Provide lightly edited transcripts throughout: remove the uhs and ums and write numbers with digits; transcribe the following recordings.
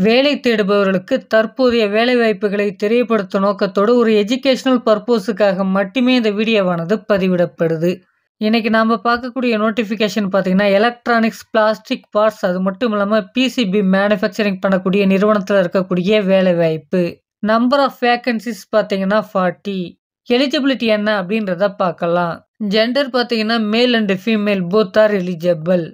வேலை தேடுபவர்களுக்கு தற்போதைய வேலைவாய்ப்புகளை தெரியப்படுத்தும் நோக்கத்தோடு ஒரு எஜுகேஷனல் பர்பஸுக்காக மட்டுமே இந்த வீடியோவானது பதிவிடப்படுது. இன்னைக்கு நாம பார்க்கக்கூடிய நோட்டிஃபிகேஷன் பார்த்தீங்கன்னா, எலக்ட்ரானிக்ஸ், பிளாஸ்டிக் பார்ட்ஸ் அது மட்டும் இல்லாமல் பிசிபி மேனுஃபேக்சரிங் பண்ணக்கூடிய நிறுவனத்தில் இருக்கக்கூடிய வேலைவாய்ப்பு. நம்பர் ஆஃப் வேகன்சிஸ் பார்த்தீங்கன்னா 40. எலிஜிபிலிட்டி என்ன அப்படின்றத பார்க்கலாம். ஜெண்டர் பார்த்தீங்கன்னா male and female both are eligible.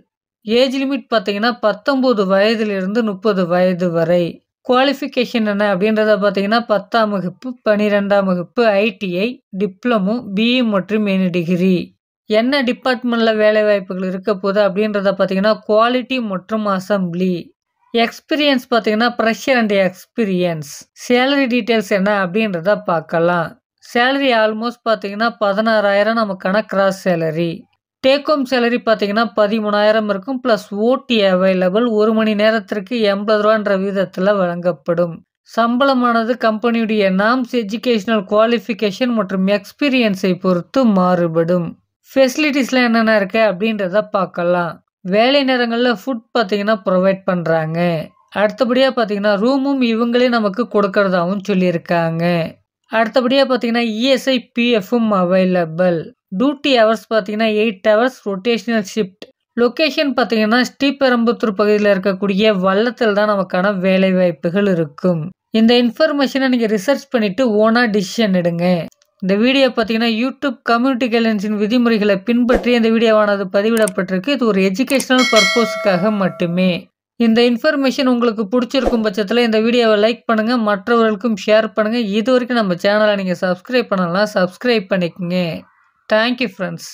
Age limit பார்த்தீங்கன்னா 19 வயதிலிருந்து 30 வயது வரை. குவாலிஃபிகேஷன் என்ன அப்படின்றத பார்த்தீங்கன்னா 10ஆம் வகுப்பு, 12ஆம் வகுப்பு, ஐடிஐ, டிப்ளமோ, பிஇ மற்றும் எனி டிகிரி. என்ன டிபார்ட்மெண்ட்டில் வேலைவாய்ப்புகள் இருக்க போகுது அப்படின்றத பார்த்தீங்கன்னா குவாலிட்டி மற்றும் அசம்பிளி. எக்ஸ்பீரியன்ஸ் பார்த்தீங்கன்னா pressure and experience. Salary details என்ன அப்படின்றத பார்க்கலாம். சேலரி ஆல்மோஸ்ட் பார்த்தீங்கன்னா 16,000 நமக்கான cross salary. Take home salary பார்த்தீங்கன்னா 13,000 இருக்கும். ப்ளஸ் ஓடி அவைலபிள். 1 மணி நேரத்திற்கு 80 ரூபான்ற விதத்தில் வழங்கப்படும். சம்பளமானது கம்பெனியுடைய நாம்ஸ், எஜுகேஷனல் குவாலிஃபிகேஷன் மற்றும் எக்ஸ்பீரியன்ஸை பொறுத்து மாறுபடும். ஃபெசிலிட்டிஸ்லாம் என்னென்ன இருக்கு அப்படின்றத பார்க்கலாம். வேலை நேரங்களில் ஃபுட் பார்த்தீங்கன்னா ப்ரொவைட் பண்ணுறாங்க. அடுத்தபடியாக பார்த்தீங்கன்னா ரூமும் இவங்களே நமக்கு கொடுக்கறதாகவும் சொல்லியிருக்காங்க. அடுத்தபடியாக பார்த்தீங்கன்னா இஎஸ்ஐ, பிஎஃப்பும் அவைலபிள். டியூட்டி ஹவர்ஸ் பார்த்தீங்கன்னா 8 ஹவர்ஸ், ரொட்டேஷனல் ஷிஃப்ட். லொக்கேஷன் பார்த்தீங்கன்னா ஸ்ரீபெரும்புத்தூர் பகுதியில் இருக்கக்கூடிய வல்லத்தில் தான் நமக்கான வேலை வாய்ப்புகள் இருக்கும். இந்த இன்ஃபர்மேஷனை நீங்கள் ரிசர்ச் பண்ணிட்டு ஓனா டிசிஷன் எடுங்க. இந்த வீடியோ பார்த்தீங்கன்னா யூடியூப் கம்யூனிட்டி கைட்லைன்ஸின் விதிமுறைகளை பின்பற்றி இந்த வீடியோவானது பதிவிடப்பட்டிருக்கு. இது ஒரு எஜுகேஷனல் பர்பஸுக்காக மட்டுமே. இந்த இன்ஃபர்மேஷன் உங்களுக்கு பிடிச்சிருக்கும் பட்சத்தில் இந்த வீடியோவை லைக் பண்ணுங்க, மற்றவர்களுக்கும் ஷேர் பண்ணுங்க. இது வரைக்கும் நம்ம சேனலை நீங்கள் சப்ஸ்கிரைப் பண்ணலாம், சப்ஸ்கிரைப் பண்ணிக்கோங்க. Thank you friends.